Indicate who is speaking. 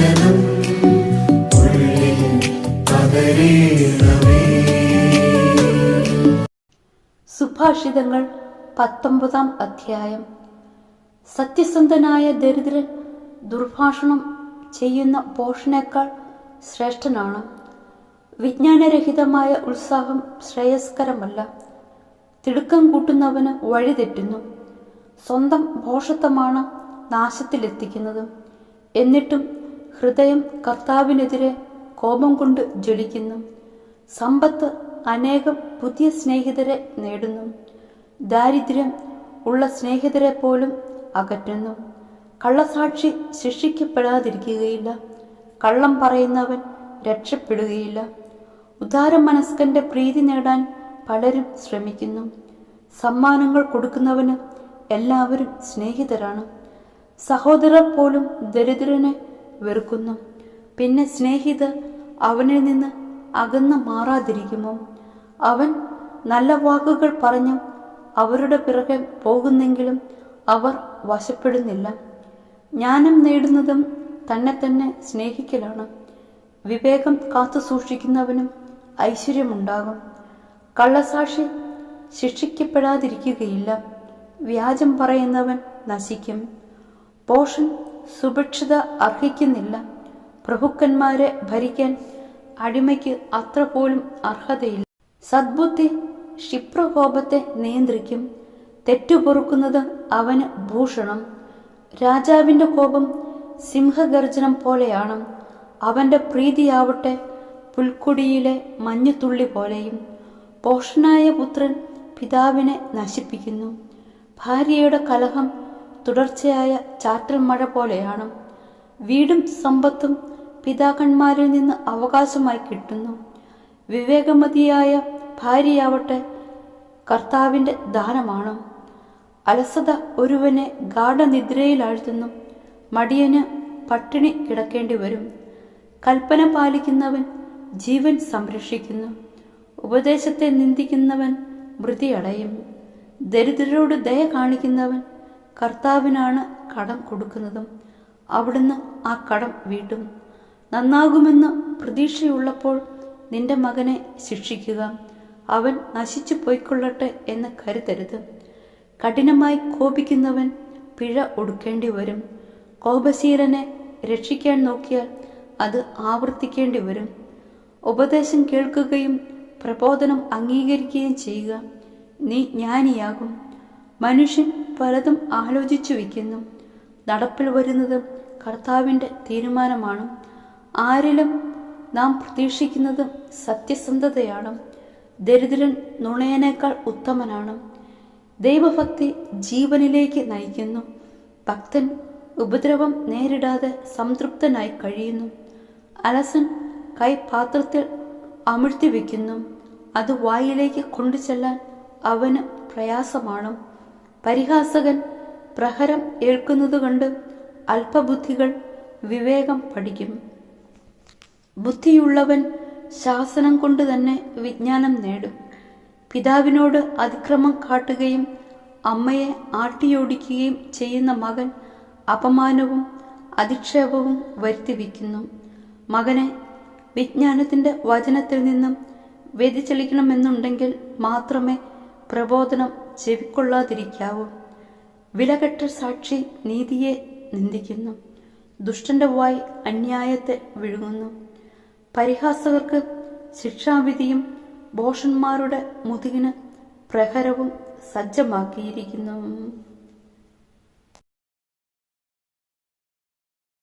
Speaker 1: വചനം ഉള്ളിൽ പകരേണമേ.
Speaker 2: സുഭാഷിതങ്ങൾ 19-ാം അധ്യായം. സത്യസന്ധനായ ദരിദ്രൻ ദുർഭാഷണം ചെയ്യുന്ന ഭോഷനേക്കാൾ ശ്രേഷ്ഠനാണ്. വിജ്ഞാനരഹിതമായ ഉത്സാഹം ശ്രേയസ്കരമല്ല. തിടുക്കം കൂട്ടുന്നവന് വഴിതെറ്റുന്നു. സ്വന്തം ഭോഷത്വമാണ് നാശത്തിലെത്തിക്കുന്നത്. എന്നിട്ടും ഹൃദയം കർത്താവിനെതിരെ കോപം കൊണ്ട് ജ്വലിക്കുന്നു. സമ്പത്ത് അനേകം പുതിയ സ്നേഹിതരെ നേടുന്നു. ദാരിദ്ര്യം ഉള്ള സ്നേഹിതരെ പോലും അകറ്റുന്നു. കള്ളസാക്ഷി ശിക്ഷിക്കപ്പെടാതിരിക്കുകയില്ല. കള്ളം പറയുന്നവൻ രക്ഷപ്പെടുകയില്ല. ഉദാരമനസ്കന്റെ പ്രീതി നേടാൻ പലരും ശ്രമിക്കുന്നു. സമ്മാനങ്ങൾ കൊടുക്കുന്നവന് എല്ലാവരും സ്നേഹിതരാണ്. സഹോദരർ പോലും ദരിദ്രനെ വെറുക്കുന്നു. പിന്നെ സ്നേഹിതർ അവനിൽ നിന്ന് അകന്നു മാറാതിരിക്കുമോ? അവൻ നല്ല വാക്കുകൾ പറഞ്ഞു അവരുടെ പിറകെ പോകുന്നെങ്കിലും അവർ വശപ്പെടുന്നില്ല. ജ്ഞാനം നേടുന്നതും തന്നെ തന്നെ സ്നേഹിക്കലാണ്. വിവേകം കാത്തു സൂക്ഷിക്കുന്നവനും ഐശ്വര്യമുണ്ടാകും. കള്ളസാക്ഷി ശിക്ഷിക്കപ്പെടാതിരിക്കുകയില്ല. വ്യാജം പറയുന്നവൻ നശിക്കും. ഭോഷൻ സുഭിക്ഷത അർഹിക്കുന്നില്ല. പ്രഭുക്കന്മാരെ ഭരിക്കാൻ അടിമയ്ക്ക് അത്ര പോലും അർഹതയില്ല. സദ്ബുദ്ധി ക്ഷിപ്രകോപത്തെ നിയന്ത്രിക്കും. തെറ്റുപൊറുക്കുന്നത് അവന് ഭൂഷണം. രാജാവിന്റെ കോപം സിംഹഗർജനം പോലെയാണ്. അവന്റെ പ്രീതിയാവട്ടെ പുൽക്കൊടിയിലെ മഞ്ഞുതുള്ളി പോലെയും. ഭോഷനായ പുത്രൻ പിതാവിനെ നശിപ്പിക്കുന്നു. ഭാര്യയുടെ കലഹം തുടർച്ചയായ ചാറ്റൽ മഴ പോലെയാണ്. വീടും സമ്പത്തും പിതാക്കന്മാരിൽ നിന്ന് അവകാശമായി കിട്ടുന്നു. വിവേകമതിയായ ഭാര്യയാവട്ടെ കർത്താവിന്റെ ദാനമാണ്. അലസത ഒരുവനെ ഗാഢനിദ്രയിലാഴ്ത്തുന്നു. മടിയന് പട്ടിണി കിടക്കേണ്ടി വരും. കൽപ്പന പാലിക്കുന്നവൻ ജീവൻ സംരക്ഷിക്കുന്നു. ഉപദേശത്തെ നിന്ദിക്കുന്നവൻ മൃതിയടയും. ദരിദ്രരോട് ദയ കാണിക്കുന്നവൻ കർത്താവിനാണ് കടം കൊടുക്കുന്നതും അവിടുന്ന് ആ കടം വീട്ടും. നന്നാകുമെന്ന് പ്രതീക്ഷയുള്ളപ്പോൾ നിന്റെ മകനെ ശിക്ഷിക്കുക. അവൻ നശിച്ചു പോയിക്കൊള്ളട്ടെ എന്ന് കരുതരുത്. കഠിനമായി കോപിക്കുന്നവൻ പിഴ ഒടുക്കേണ്ടി വരും. കോപശീലനെ രക്ഷിക്കാൻ നോക്കിയാൽ അത് ആവർത്തിക്കേണ്ടി വരും. ഉപദേശം കേൾക്കുകയും പ്രബോധനം അംഗീകരിക്കുകയും ചെയ്യുക. നീ ജ്ഞാനിയാകും. മനുഷ്യൻ പലതും ആലോചിച്ചു വയ്ക്കുന്നു. നടപ്പിൽ വരുന്നത് കർത്താവിൻ്റെ തീരുമാനമാണ്. ആരിലും നാം പ്രതീക്ഷിക്കുന്നത് സത്യസന്ധതയാണ്. ദരിദ്രൻ നുണയനേക്കാൾ ഉത്തമനാണ്. ദൈവഭക്തി ജീവനിലേക്ക് നയിക്കുന്നു. ഭക്തൻ ഉപദ്രവം നേരിടാതെ സംതൃപ്തനായി കഴിയുന്നു. അലസൻ കൈ പാത്രത്തിൽ അമിഴ്ത്തി വയ്ക്കുന്നു. അത് വായിലേക്ക് കൊണ്ടുചെല്ലാൻ അവന് പ്രയാസമാണ്. പരിഹാസകൻ പ്രഹരം ഏൽക്കുന്നത് കണ്ട് അല്പബുദ്ധികൾ വിവേകം പഠിക്കും. ബുദ്ധിയുള്ളവൻ ശാസനം കൊണ്ട് തന്നെ വിജ്ഞാനം നേടും. പിതാവിനോട് അതിക്രമം കാട്ടുകയും അമ്മയെ ആട്ടിയോടിക്കുകയും ചെയ്യുന്ന മകൻ അപമാനവും അധിക്ഷേപവും വരുത്തിവെക്കുന്നു. മകനെ വിജ്ഞാനത്തിൻ്റെ വചനത്തിൽ നിന്നും വ്യതിചലിക്കണമെന്നുണ്ടെങ്കിൽ മാത്രമേ പ്രബോധനം ചെവിക്കൊള്ളാതിരിക്കാവൂ. വിലകെട്ട സാക്ഷി നീതിയെ നിന്ദിക്കുന്നു. ദുഷ്ടന്റെ വായ് അന്യായത്തെ വിഴുങ്ങുന്നു. പരിഹാസകർക്ക് ശിക്ഷാവിധിയും ഭോഷന്മാരുടെ മുതുകിന് പ്രഹരവും സജ്ജമാക്കിയിരിക്കുന്നു.